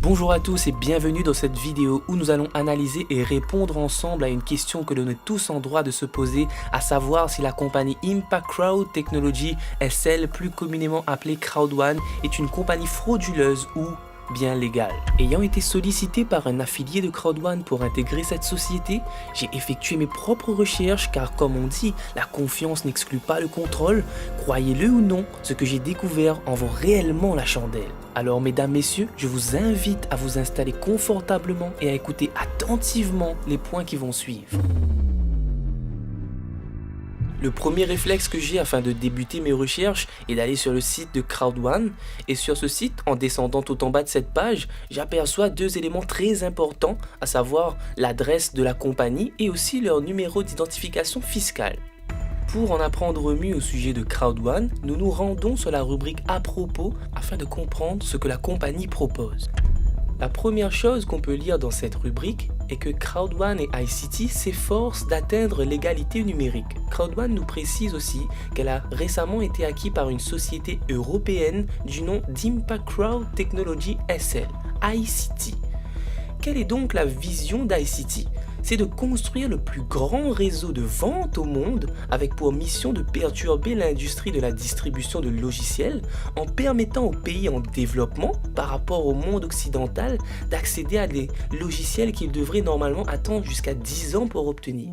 Bonjour à tous et bienvenue dans cette vidéo où nous allons analyser et répondre ensemble à une question que l'on est tous en droit de se poser, à savoir si la compagnie Impact Crowd Technology SL, plus communément appelée Crowd1, est une compagnie frauduleuse ou bien légale. Ayant été sollicité par un affilié de Crowd1 pour intégrer cette société, j'ai effectué mes propres recherches car comme on dit, la confiance n'exclut pas le contrôle. Croyez-le ou non, ce que j'ai découvert en vaut réellement la chandelle. Alors mesdames, messieurs, je vous invite à vous installer confortablement et à écouter attentivement les points qui vont suivre. Le premier réflexe que j'ai afin de débuter mes recherches est d'aller sur le site de Crowd1 et sur ce site, en descendant tout en bas de cette page, j'aperçois deux éléments très importants, à savoir l'adresse de la compagnie et aussi leur numéro d'identification fiscale. Pour en apprendre mieux au sujet de Crowd1, nous nous rendons sur la rubrique à propos afin de comprendre ce que la compagnie propose. La première chose qu'on peut lire dans cette rubrique est que Crowd1 et iCity s'efforcent d'atteindre l'égalité numérique. Crowd1 nous précise aussi qu'elle a récemment été acquise par une société européenne du nom d'Impact Crowd Technology SL, iCity. Quelle est donc la vision d'iCity ? C'est de construire le plus grand réseau de vente au monde avec pour mission de perturber l'industrie de la distribution de logiciels en permettant aux pays en développement par rapport au monde occidental d'accéder à des logiciels qu'ils devraient normalement attendre jusqu'à 10 ans pour obtenir.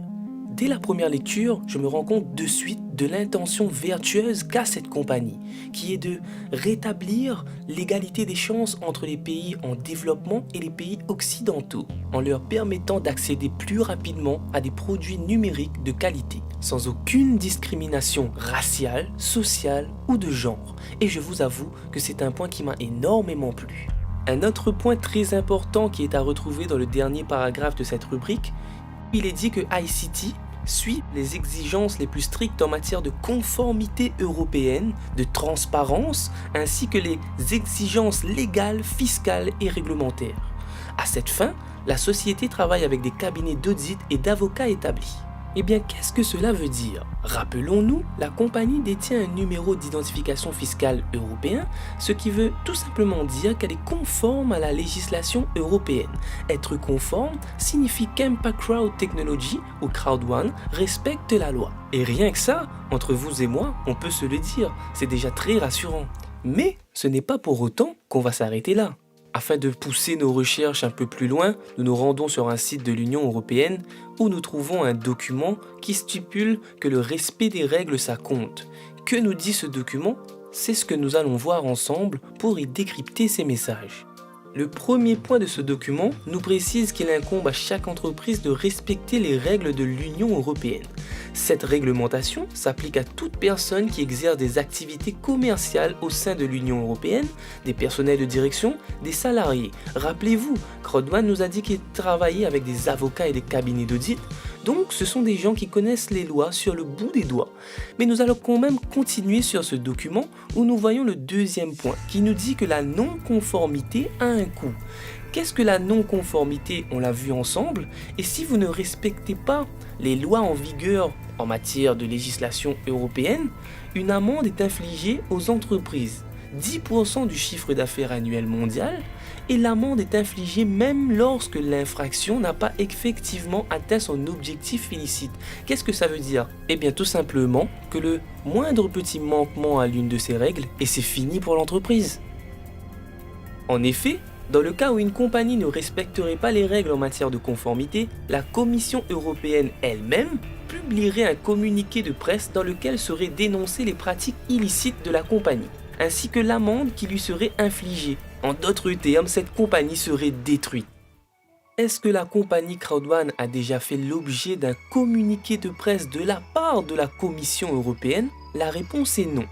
Dès la première lecture, je me rends compte de suite de l'intention vertueuse qu'a cette compagnie, qui est de rétablir l'égalité des chances entre les pays en développement et les pays occidentaux, en leur permettant d'accéder plus rapidement à des produits numériques de qualité, sans aucune discrimination raciale, sociale ou de genre. Et je vous avoue que c'est un point qui m'a énormément plu. Un autre point très important qui est à retrouver dans le dernier paragraphe de cette rubrique, il est dit que iCity suit les exigences les plus strictes en matière de conformité européenne, de transparence, ainsi que les exigences légales, fiscales et réglementaires. À cette fin, la société travaille avec des cabinets d'audit et d'avocats établis. Eh bien, qu'est-ce que cela veut dire ? Rappelons-nous, la compagnie détient un numéro d'identification fiscale européen, ce qui veut tout simplement dire qu'elle est conforme à la législation européenne. Être conforme signifie qu'Impact Crowd Technology ou Crowd1 respecte la loi. Et rien que ça, entre vous et moi, on peut se le dire, c'est déjà très rassurant. Mais ce n'est pas pour autant qu'on va s'arrêter là. Afin de pousser nos recherches un peu plus loin, nous nous rendons sur un site de l'Union européenne où nous trouvons un document qui stipule que le respect des règles ça compte. Que nous dit ce document ? C'est ce que nous allons voir ensemble pour y décrypter ces messages. Le premier point de ce document nous précise qu'il incombe à chaque entreprise de respecter les règles de l'Union européenne. Cette réglementation s'applique à toute personne qui exerce des activités commerciales au sein de l'Union européenne, des personnels de direction, des salariés. Rappelez-vous, Crowd1 nous a dit qu'il travaillait avec des avocats et des cabinets d'audit, donc ce sont des gens qui connaissent les lois sur le bout des doigts. Mais nous allons quand même continuer sur ce document où nous voyons le deuxième point qui nous dit que la non-conformité a un coût. Qu'est-ce que la non-conformité ? On l'a vu ensemble. Et si vous ne respectez pas les lois en vigueur en matière de législation européenne, une amende est infligée aux entreprises, 10% du chiffre d'affaires annuel mondial, et l'amende est infligée même lorsque l'infraction n'a pas effectivement atteint son objectif illicite. Qu'est-ce que ça veut dire ? Eh bien tout simplement que le moindre petit manquement à l'une de ces règles et c'est fini pour l'entreprise. En effet, dans le cas où une compagnie ne respecterait pas les règles en matière de conformité, la Commission européenne elle-même publierait un communiqué de presse dans lequel seraient dénoncées les pratiques illicites de la compagnie, ainsi que l'amende qui lui serait infligée. En d'autres termes, cette compagnie serait détruite. Est-ce que la compagnie Crowd1 a déjà fait l'objet d'un communiqué de presse de la part de la Commission européenne ? La réponse est non.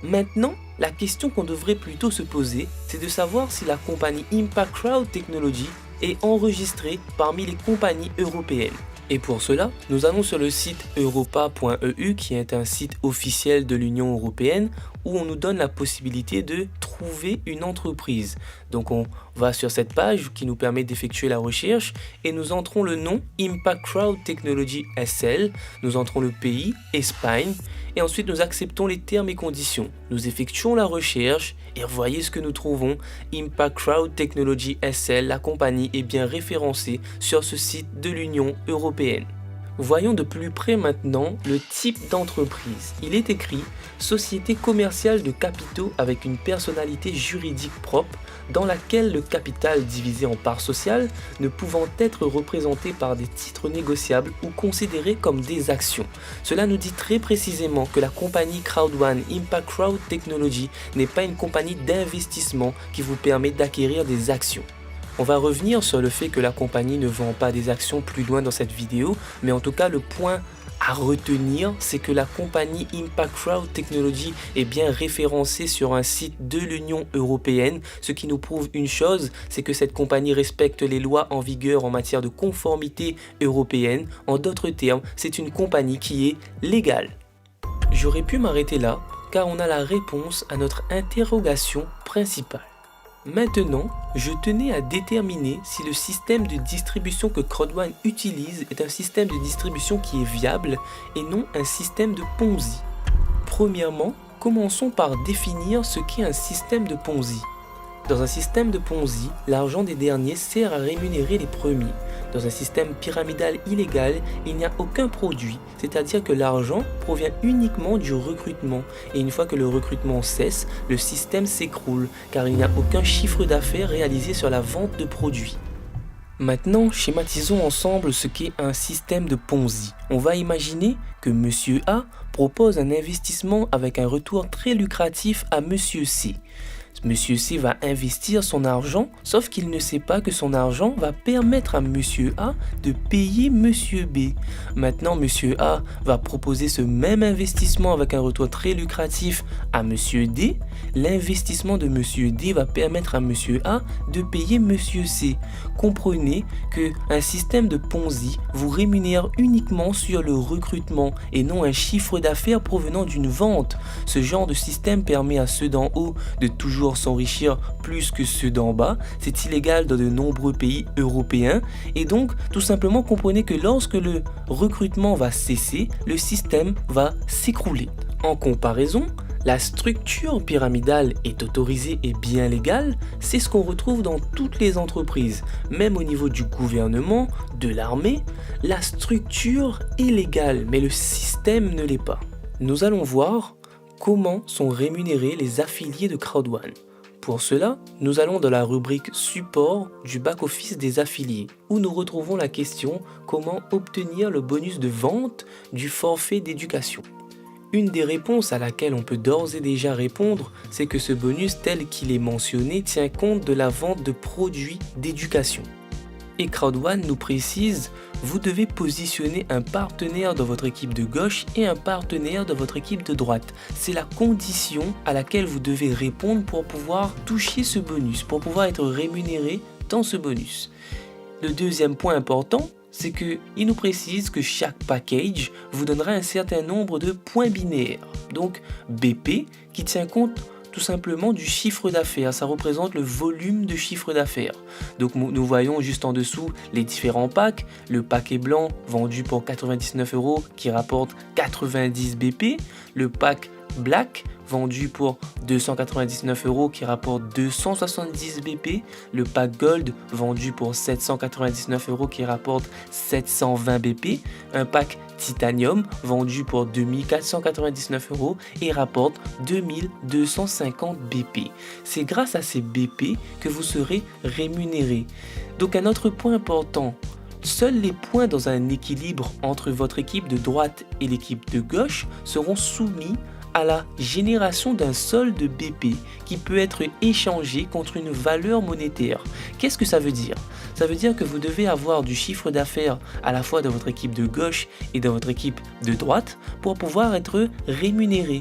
Maintenant, la question qu'on devrait plutôt se poser, c'est de savoir si la compagnie Impact Crowd Technology est enregistrée parmi les compagnies européennes. Et pour cela, nous allons sur le site europa.eu qui est un site officiel de l'Union européenne où on nous donne la possibilité de trouver une entreprise. Donc on va sur cette page qui nous permet d'effectuer la recherche et nous entrons le nom Impact Crowd Technology SL, nous entrons le pays, Espagne, et ensuite nous acceptons les termes et conditions. Nous effectuons la recherche et voyez ce que nous trouvons. Impact Crowd Technology SL, la compagnie est bien référencée sur ce site de l'Union européenne. Voyons de plus près maintenant le type d'entreprise. Il est écrit « Société commerciale de capitaux avec une personnalité juridique propre dans laquelle le capital divisé en parts sociales ne pouvant être représenté par des titres négociables ou considérés comme des actions ». Cela nous dit très précisément que la compagnie Crowd1 Impact Crowd Technology n'est pas une compagnie d'investissement qui vous permet d'acquérir des actions. On va revenir sur le fait que la compagnie ne vend pas des actions plus loin dans cette vidéo, mais en tout cas le point à retenir, c'est que la compagnie Impact Crowd Technology est bien référencée sur un site de l'Union européenne, ce qui nous prouve une chose, c'est que cette compagnie respecte les lois en vigueur en matière de conformité européenne. En d'autres termes, c'est une compagnie qui est légale. J'aurais pu m'arrêter là, car on a la réponse à notre interrogation principale. Maintenant, je tenais à déterminer si le système de distribution que Crowd1 utilise est un système de distribution qui est viable et non un système de Ponzi. Premièrement, commençons par définir ce qu'est un système de Ponzi. Dans un système de Ponzi, l'argent des derniers sert à rémunérer les premiers. Dans un système pyramidal illégal, il n'y a aucun produit, c'est-à-dire que l'argent provient uniquement du recrutement. Et une fois que le recrutement cesse, le système s'écroule, car il n'y a aucun chiffre d'affaires réalisé sur la vente de produits. Maintenant, schématisons ensemble ce qu'est un système de Ponzi. On va imaginer que Monsieur A propose un investissement avec un retour très lucratif à Monsieur C. Monsieur C va investir son argent, sauf qu'il ne sait pas que son argent va permettre à Monsieur A de payer Monsieur B. Maintenant, Monsieur A va proposer ce même investissement avec un retour très lucratif à Monsieur D. L'investissement de Monsieur D va permettre à Monsieur A de payer Monsieur C. Comprenez qu'un système de Ponzi vous rémunère uniquement sur le recrutement et non un chiffre d'affaires provenant d'une vente. Ce genre de système permet à ceux d'en haut de toujours s'enrichir plus que ceux d'en bas. C'est illégal dans de nombreux pays européens et donc tout simplement comprenez que lorsque le recrutement va cesser, le système va s'écrouler. En comparaison, la structure pyramidale est autorisée et bien légale, c'est ce qu'on retrouve dans toutes les entreprises, même au niveau du gouvernement, de l'armée, la structure est légale mais le système ne l'est pas. Nous allons voir comment sont rémunérés les affiliés de Crowd1. Pour cela, nous allons dans la rubrique support du back-office des affiliés, où nous retrouvons la question comment obtenir le bonus de vente du forfait d'éducation. Une des réponses à laquelle on peut d'ores et déjà répondre, c'est que ce bonus tel qu'il est mentionné tient compte de la vente de produits d'éducation. Et Crowd1 nous précise, vous devez positionner un partenaire dans votre équipe de gauche et un partenaire dans votre équipe de droite. C'est la condition à laquelle vous devez répondre pour pouvoir toucher ce bonus, pour pouvoir être rémunéré dans ce bonus. Le deuxième point important, c'est qu'il nous précise que chaque package vous donnera un certain nombre de points binaires. Donc BP qui tient compte tout simplement du chiffre d'affaires, ça représente le volume de chiffre d'affaires. Donc nous voyons juste en dessous les différents packs, le paquet blanc vendu pour 99 € qui rapporte 90 BP, le pack black vendu pour 299 € qui rapporte 270 BP, le pack gold vendu pour 799 € qui rapporte 720 BP, un pack titanium vendu pour 2499 € et rapporte 2250 BP. C'est grâce à ces BP que vous serez rémunéré. Donc un autre point important, seuls les points dans un équilibre entre votre équipe de droite et l'équipe de gauche seront soumis à la génération d'un solde BP qui peut être échangé contre une valeur monétaire. Qu'est-ce que ça veut dire? Ça veut dire que vous devez avoir du chiffre d'affaires à la fois dans votre équipe de gauche et dans votre équipe de droite pour pouvoir être rémunéré.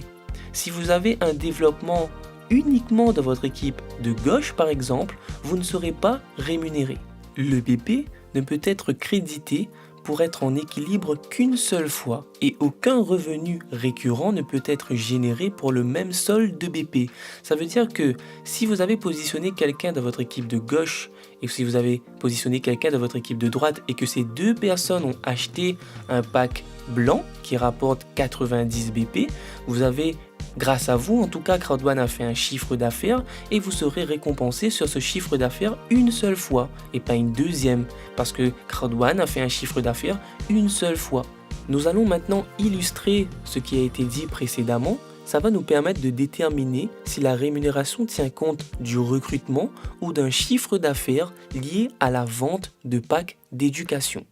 Si vous avez un développement uniquement dans votre équipe de gauche par exemple, vous ne serez pas rémunéré. Le BP ne peut être crédité pour être en équilibre qu'une seule fois et aucun revenu récurrent ne peut être généré pour le même solde de BP. Ça veut dire que si vous avez positionné quelqu'un dans votre équipe de gauche et si vous avez positionné quelqu'un dans votre équipe de droite et que ces deux personnes ont acheté un pack blanc qui rapporte 90 BP, vous avez, grâce à vous, en tout cas, Crowd1 a fait un chiffre d'affaires et vous serez récompensé sur ce chiffre d'affaires une seule fois et pas une deuxième parce que Crowd1 a fait un chiffre d'affaires une seule fois. Nous allons maintenant illustrer ce qui a été dit précédemment. Ça va nous permettre de déterminer si la rémunération tient compte du recrutement ou d'un chiffre d'affaires lié à la vente de packs d'éducation.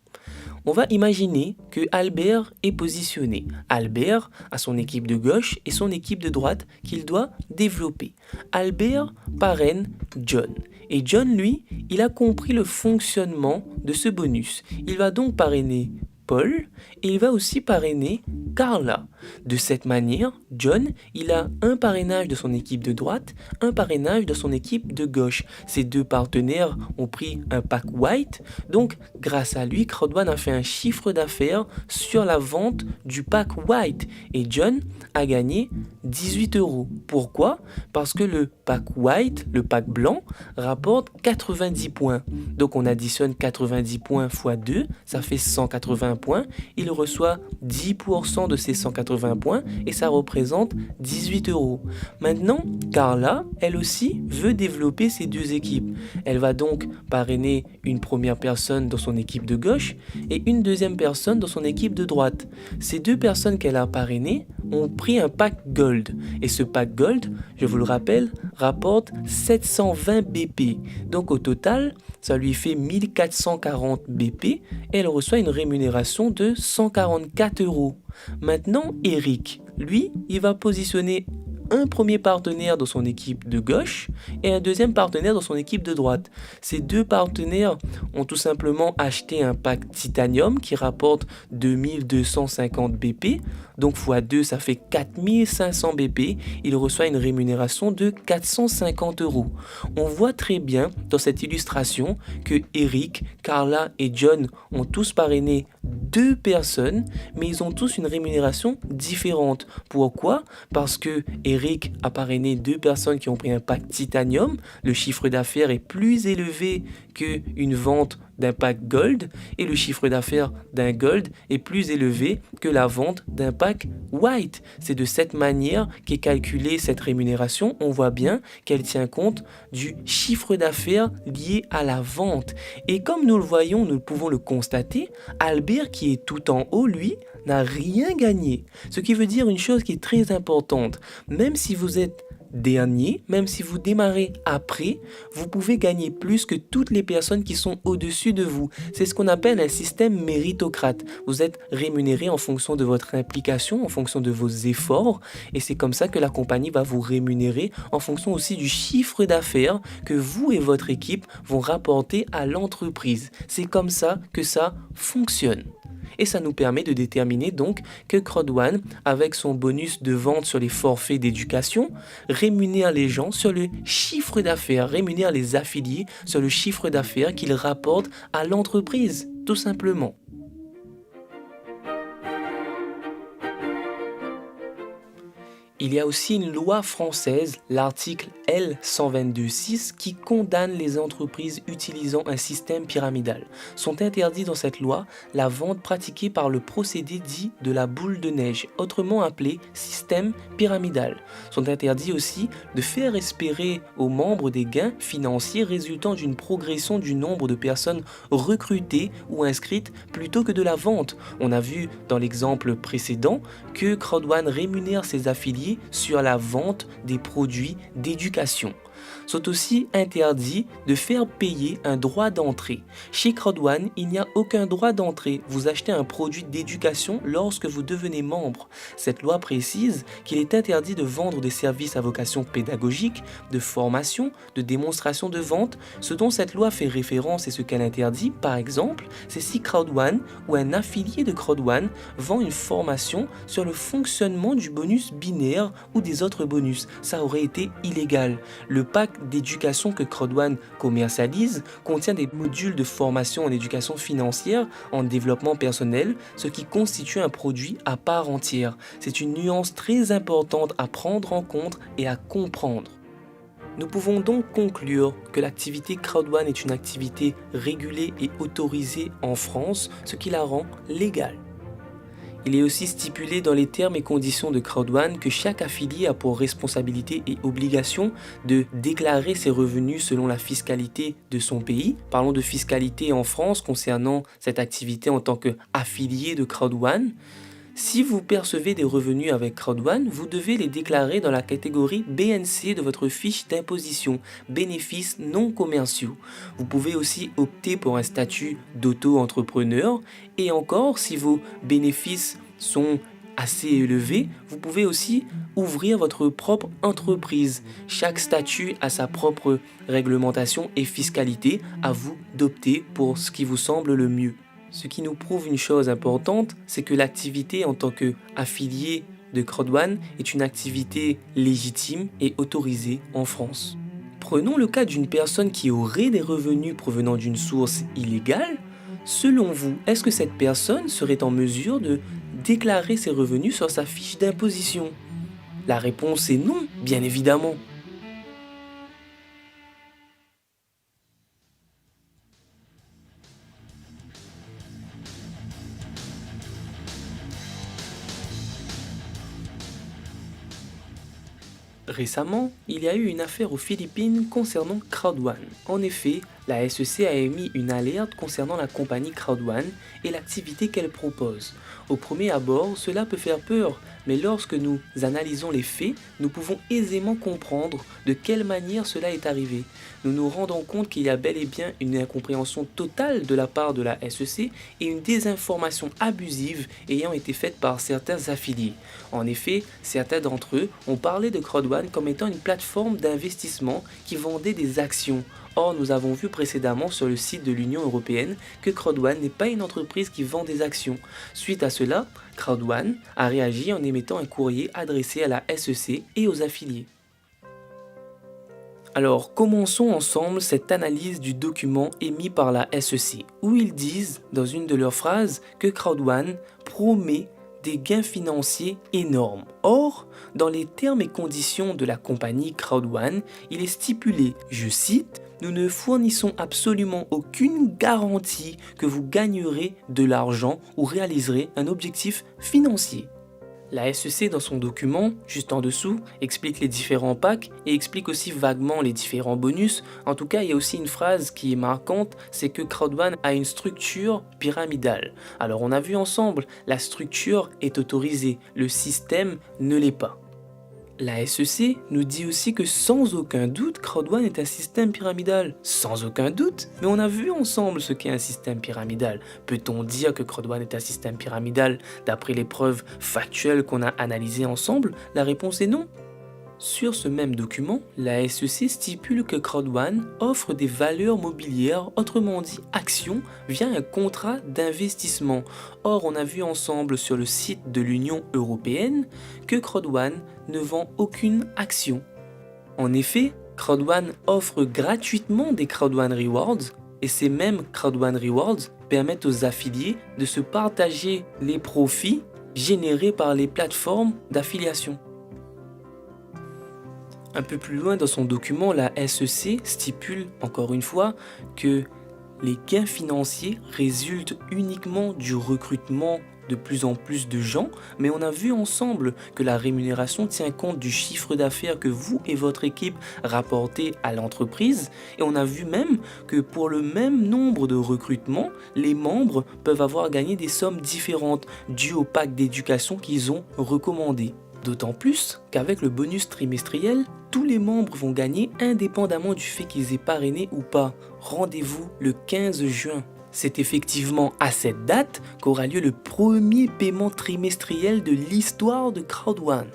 On va imaginer que Albert est positionné. Albert a son équipe de gauche et son équipe de droite qu'il doit développer. Albert parraine John. Et John, lui, il a compris le fonctionnement de ce bonus. Il va donc parrainer Paul et il va aussi parrainer Carla. De cette manière, John, il a un parrainage de son équipe de droite, un parrainage de son équipe de gauche. Ces deux partenaires ont pris un pack white, donc grâce à lui, Crowd1 a fait un chiffre d'affaires sur la vente du pack white et John a gagné 18 €. Pourquoi? Parce que le pack white, le pack blanc, rapporte 90 points. Donc on additionne 90 points x 2, ça fait 180 points. Il reçoit 10% de ces 180 points et ça représente 18 €. Maintenant, Carla, elle aussi, veut développer ces deux équipes. Elle va donc parrainer une première personne dans son équipe de gauche et une deuxième personne dans son équipe de droite. Ces deux personnes qu'elle a parrainées ont pris un pack gold. Et ce pack gold, je vous le rappelle, rapporte 720 BP. Donc au total, ça lui fait 1440 BP et elle reçoit une rémunération de 144 €. Maintenant, Eric, lui, il va positionner un premier partenaire dans son équipe de gauche et un deuxième partenaire dans son équipe de droite. Ces deux partenaires ont tout simplement acheté un pack titanium qui rapporte 2250 BP. Donc x2, ça fait 4500 BP. Il reçoit une rémunération de 450 €. On voit très bien dans cette illustration que Eric, Carla et John ont tous parrainé deux personnes, mais ils ont tous une rémunération différente. Pourquoi? Parce que Eric a parrainé deux personnes qui ont pris un pack titanium. Le chiffre d'affaires est plus élevé qu'une vente d'un pack gold et le chiffre d'affaires d'un gold est plus élevé que la vente d'un pack white. C'est de cette manière qu'est calculée cette rémunération. On voit bien qu'elle tient compte du chiffre d'affaires lié à la vente. Et comme nous le voyons, nous pouvons le constater, Albert qui est tout en haut, lui, n'a rien gagné. Ce qui veut dire une chose qui est très importante. Même si vous êtes dernier, même si vous démarrez après, vous pouvez gagner plus que toutes les personnes qui sont au-dessus de vous. C'est ce qu'on appelle un système méritocrate. Vous êtes rémunéré en fonction de votre implication, en fonction de vos efforts, et c'est comme ça que la compagnie va vous rémunérer en fonction aussi du chiffre d'affaires que vous et votre équipe vont rapporter à l'entreprise. C'est comme ça que ça fonctionne. Et ça nous permet de déterminer donc que Crowd1, avec son bonus de vente sur les forfaits d'éducation, rémunère les gens sur le chiffre d'affaires, rémunère les affiliés sur le chiffre d'affaires qu'ils rapportent à l'entreprise, tout simplement. Il y a aussi une loi française, l'article L122.6, qui condamne les entreprises utilisant un système pyramidal. Sont interdits dans cette loi la vente pratiquée par le procédé dit de la boule de neige, autrement appelé système pyramidal. Sont interdits aussi de faire espérer aux membres des gains financiers résultant d'une progression du nombre de personnes recrutées ou inscrites plutôt que de la vente. On a vu dans l'exemple précédent que Crowd1 rémunère ses affiliés sur la vente des produits d'éducation. Sont aussi interdits de faire payer un droit d'entrée. Chez Crowd1, il n'y a aucun droit d'entrée. Vous achetez un produit d'éducation lorsque vous devenez membre. Cette loi précise qu'il est interdit de vendre des services à vocation pédagogique, de formation, de démonstration de vente. Ce dont cette loi fait référence et ce qu'elle interdit, par exemple, c'est si Crowd1 ou un affilié de Crowd1 vend une formation sur le fonctionnement du bonus binaire ou des autres bonus. Ça aurait été illégal. Le pack pack d'éducation que CrowdOne commercialise contient des modules de formation en éducation financière, en développement personnel, ce qui constitue un produit à part entière. C'est une nuance très importante à prendre en compte et à comprendre. Nous pouvons donc conclure que l'activité CrowdOne est une activité régulée et autorisée en France, ce qui la rend légale. Il est aussi stipulé dans les termes et conditions de CrowdOne que chaque affilié a pour responsabilité et obligation de déclarer ses revenus selon la fiscalité de son pays. Parlons de fiscalité en France concernant cette activité en tant qu'affilié de CrowdOne. Si vous percevez des revenus avec CrowdOne, vous devez les déclarer dans la catégorie BNC de votre fiche d'imposition, bénéfices non commerciaux. Vous pouvez aussi opter pour un statut d'auto-entrepreneur et encore, si vos bénéfices sont assez élevés, vous pouvez aussi ouvrir votre propre entreprise. Chaque statut a sa propre réglementation et fiscalité, à vous d'opter pour ce qui vous semble le mieux. Ce qui nous prouve une chose importante, c'est que l'activité en tant qu'affilié de CrowdOne est une activité légitime et autorisée en France. Prenons le cas d'une personne qui aurait des revenus provenant d'une source illégale. Selon vous, est-ce que cette personne serait en mesure de déclarer ses revenus sur sa fiche d'imposition? La réponse est non, bien évidemment. Récemment, il y a eu une affaire aux Philippines concernant CrowdOne. En effet, la SEC a émis une alerte concernant la compagnie CrowdOne et l'activité qu'elle propose. Au premier abord, cela peut faire peur, mais lorsque nous analysons les faits, nous pouvons aisément comprendre de quelle manière cela est arrivé. Nous nous rendons compte qu'il y a bel et bien une incompréhension totale de la part de la SEC et une désinformation abusive ayant été faite par certains affiliés. En effet, certains d'entre eux ont parlé de CrowdOne comme étant une plateforme d'investissement qui vendait des actions. Or, nous avons vu précédemment sur le site de l'Union européenne que CrowdOne n'est pas une entreprise qui vend des actions. Suite à cela, CrowdOne a réagi en émettant un courrier adressé à la SEC et aux affiliés. Alors, commençons ensemble cette analyse du document émis par la SEC, où ils disent, dans une de leurs phrases, que CrowdOne promet des gains financiers énormes. Or, dans les termes et conditions de la compagnie CrowdOne, il est stipulé, je cite, « Nous ne fournissons absolument aucune garantie que vous gagnerez de l'argent ou réaliserez un objectif financier. » La SEC, dans son document, juste en dessous, explique les différents packs et explique aussi vaguement les différents bonus. En tout cas, il y a aussi une phrase qui est marquante, c'est que CrowdOne a une structure pyramidale. Alors on a vu ensemble, la structure est autorisée, le système ne l'est pas. La SEC nous dit aussi que sans aucun doute, CrowdOne est un système pyramidal. Sans aucun doute, mais on a vu ensemble ce qu'est un système pyramidal. Peut-on dire que CrowdOne est un système pyramidal d'après les preuves factuelles qu'on a analysées ensemble? La réponse est non. Sur ce même document, la SEC stipule que CrowdOne offre des valeurs mobilières, autrement dit actions, via un contrat d'investissement. Or, on a vu ensemble sur le site de l'Union européenne que CrowdOne ne vend aucune action. En effet, CrowdOne offre gratuitement des CrowdOne Rewards et ces mêmes CrowdOne Rewards permettent aux affiliés de se partager les profits générés par les plateformes d'affiliation. Un peu plus loin dans son document, la SEC stipule encore une fois que les gains financiers résultent uniquement du recrutement de plus en plus de gens, mais on a vu ensemble que la rémunération tient compte du chiffre d'affaires que vous et votre équipe rapportez à l'entreprise, et on a vu même que pour le même nombre de recrutements, les membres peuvent avoir gagné des sommes différentes dues au pack d'éducation qu'ils ont recommandé. D'autant plus qu'avec le bonus trimestriel, tous les membres vont gagner indépendamment du fait qu'ils aient parrainé ou pas. Rendez-vous le 15 juin. C'est effectivement à cette date qu'aura lieu le premier paiement trimestriel de l'histoire de CrowdOne.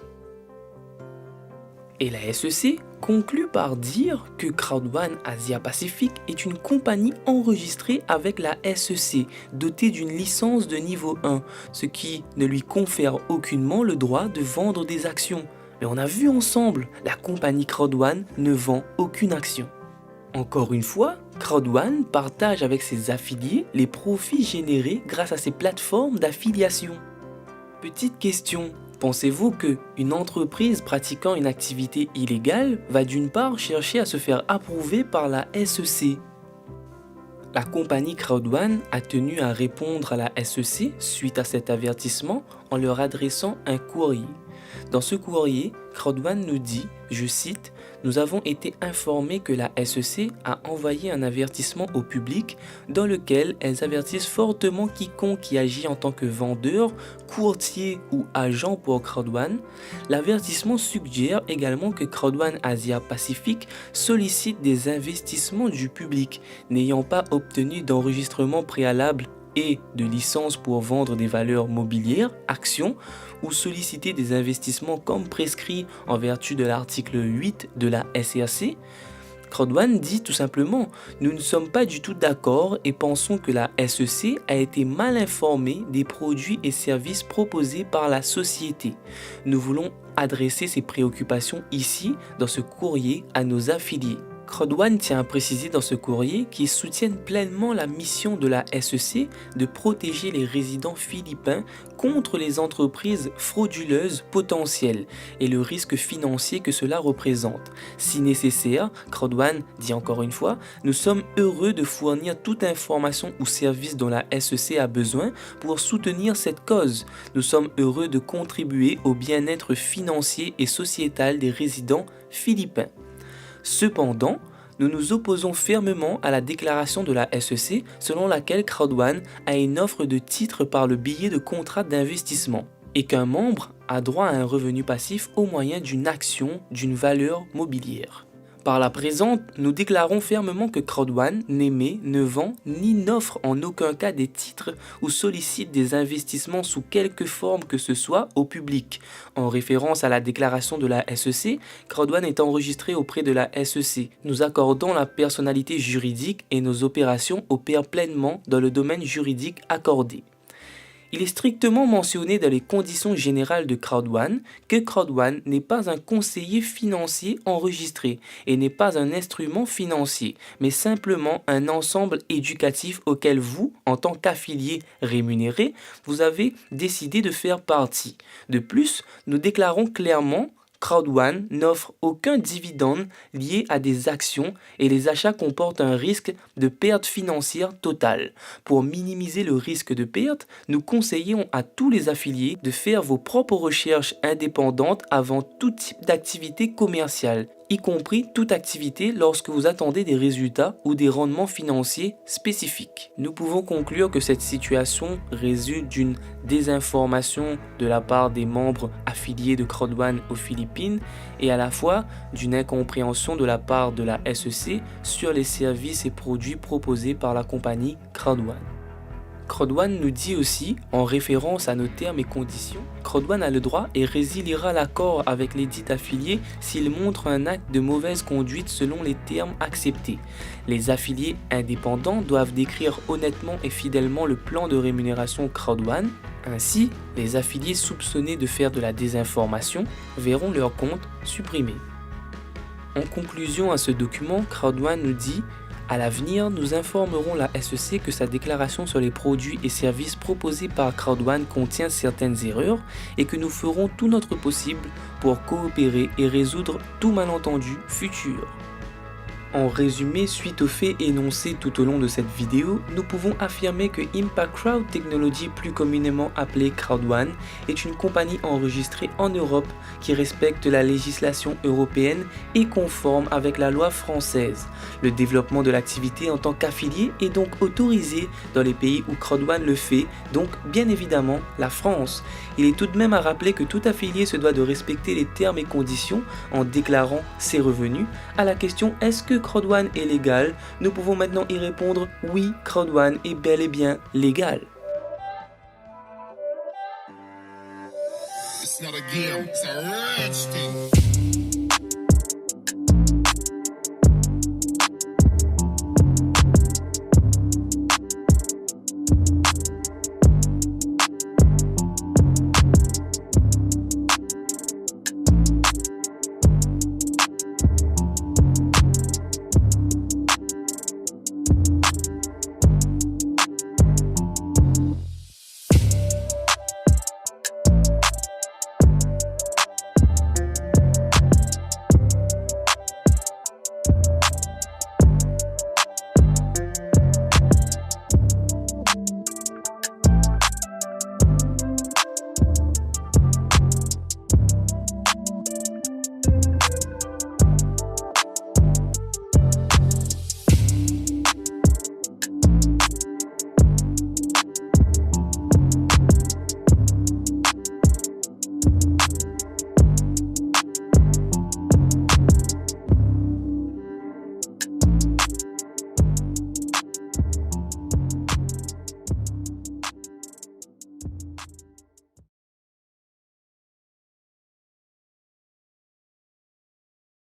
Et la SEC conclut par dire que CrowdOne Asia Pacific est une compagnie enregistrée avec la SEC, dotée d'une licence de niveau 1, ce qui ne lui confère aucunement le droit de vendre des actions. Mais on a vu ensemble, la compagnie Crowd1 ne vend aucune action. Encore une fois, Crowd1 partage avec ses affiliés les profits générés grâce à ses plateformes d'affiliation. Petite question, pensez-vous qu'une entreprise pratiquant une activité illégale va d'une part chercher à se faire approuver par la SEC? La compagnie Crowd1 a tenu à répondre à la SEC suite à cet avertissement en leur adressant un courrier. Dans ce courrier, Crowd1 nous dit, je cite, « Nous avons été informés que la SEC a envoyé un avertissement au public dans lequel elles avertissent fortement quiconque qui agit en tant que vendeur, courtier ou agent pour Crowd1. L'avertissement suggère également que Crowd1 Asia Pacific sollicite des investissements du public, n'ayant pas obtenu d'enregistrement préalable et de licence pour vendre des valeurs mobilières, actions, ou solliciter des investissements comme prescrit en vertu de l'article 8 de la SRC. Crowd1 dit tout simplement « Nous ne sommes pas du tout d'accord et pensons que la SEC a été mal informée des produits et services proposés par la société. Nous voulons adresser ces préoccupations ici, dans ce courrier, à nos affiliés. » Crowd1 tient à préciser dans ce courrier qu'ils soutiennent pleinement la mission de la SEC de protéger les résidents philippins contre les entreprises frauduleuses potentielles et le risque financier que cela représente. Si nécessaire, Crowd1 dit encore une fois, nous sommes heureux de fournir toute information ou service dont la SEC a besoin pour soutenir cette cause. Nous sommes heureux de contribuer au bien-être financier et sociétal des résidents philippins. Cependant, nous nous opposons fermement à la déclaration de la SEC selon laquelle Crowd1 a une offre de titre par le biais de contrats d'investissement et qu'un membre a droit à un revenu passif au moyen d'une action d'une valeur mobilière. Par la présente, nous déclarons fermement que Crowd1 n'émet, ne vend ni n'offre en aucun cas des titres ou sollicite des investissements sous quelque forme que ce soit au public. En référence à la déclaration de la SEC, Crowd1 est enregistré auprès de la SEC. Nous accordons la personnalité juridique et nos opérations opèrent pleinement dans le domaine juridique accordé. Il est strictement mentionné dans les conditions générales de Crowd1 que Crowd1 n'est pas un conseiller financier enregistré et n'est pas un instrument financier, mais simplement un ensemble éducatif auquel vous, en tant qu'affilié rémunéré, vous avez décidé de faire partie. De plus, nous déclarons clairement Crowd1 n'offre aucun dividende lié à des actions et les achats comportent un risque de perte financière totale. Pour minimiser le risque de perte, nous conseillons à tous les affiliés de faire vos propres recherches indépendantes avant tout type d'activité commerciale, y compris toute activité lorsque vous attendez des résultats ou des rendements financiers spécifiques. Nous pouvons conclure que cette situation résulte d'une désinformation de la part des membres affiliés de Crowd1 aux Philippines et à la fois d'une incompréhension de la part de la SEC sur les services et produits proposés par la compagnie Crowd1. Crowd1 nous dit aussi, en référence à nos termes et conditions, Crowd1 a le droit et résiliera l'accord avec les dits affiliés s'il montre un acte de mauvaise conduite selon les termes acceptés. Les affiliés indépendants doivent décrire honnêtement et fidèlement le plan de rémunération Crowd1. Ainsi, les affiliés soupçonnés de faire de la désinformation verront leur compte supprimé. En conclusion à ce document, Crowd1 nous dit à l'avenir, nous informerons la SEC que sa déclaration sur les produits et services proposés par Crowd1 contient certaines erreurs et que nous ferons tout notre possible pour coopérer et résoudre tout malentendu futur. En résumé, suite aux faits énoncés tout au long de cette vidéo, nous pouvons affirmer que Impact Crowd Technology, plus communément appelée Crowd1, est une compagnie enregistrée en Europe qui respecte la législation européenne et conforme avec la loi française. Le développement de l'activité en tant qu'affilié est donc autorisé dans les pays où Crowd1 le fait, donc bien évidemment la France. Il est tout de même à rappeler que tout affilié se doit de respecter les termes et conditions en déclarant ses revenus. À la question « Est-ce que Crowd1 est légal ?» Nous pouvons maintenant y répondre « Oui, Crowd1 est bel et bien légal ». It's not a game, it's a rich thing.